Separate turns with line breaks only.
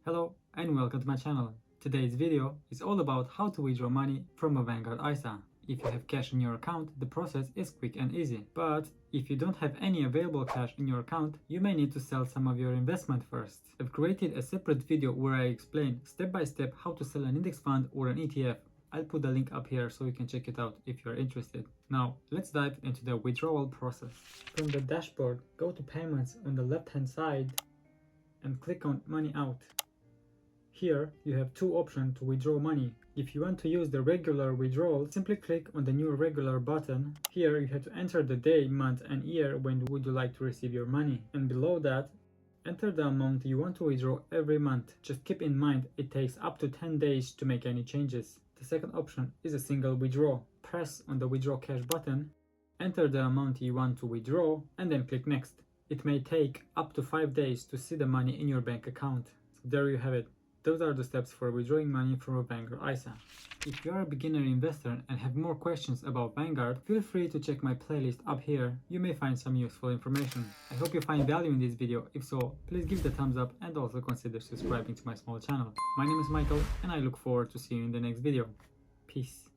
Hello and welcome to my channel. Today's video is all about how to withdraw money from a Vanguard ISA. If you have cash in your account, the process is quick and easy. But if you don't have any available cash in your account, you may need to sell some of your investment first. I've created a separate video where I explain step by step how to sell an index fund or an ETF. I'll put the link up here so you can check it out if you're interested. Now, let's dive into the withdrawal process. From the dashboard, go to Payments on the left-hand side and click on Money Out. Here, you have two options to withdraw money. If you want to use the regular withdrawal, simply click on the new regular button. Here, you have to enter the day, month and year when would you like to receive your money. And below that, enter the amount you want to withdraw every month. Just keep in mind, it takes up to 10 days to make any changes. The second option is a single withdrawal. Press on the withdraw cash button, enter the amount you want to withdraw, and then click next. It may take up to 5 days to see the money in your bank account. So there you have it. Those are the steps for withdrawing money from a Vanguard ISA. If you are a beginner investor and have more questions about Vanguard, feel free to check my playlist up here. You may find some useful information. I hope you find value in this video. If so, please give the thumbs up and also consider subscribing to my small channel. My name is Michael and I look forward to seeing you in the next video. Peace.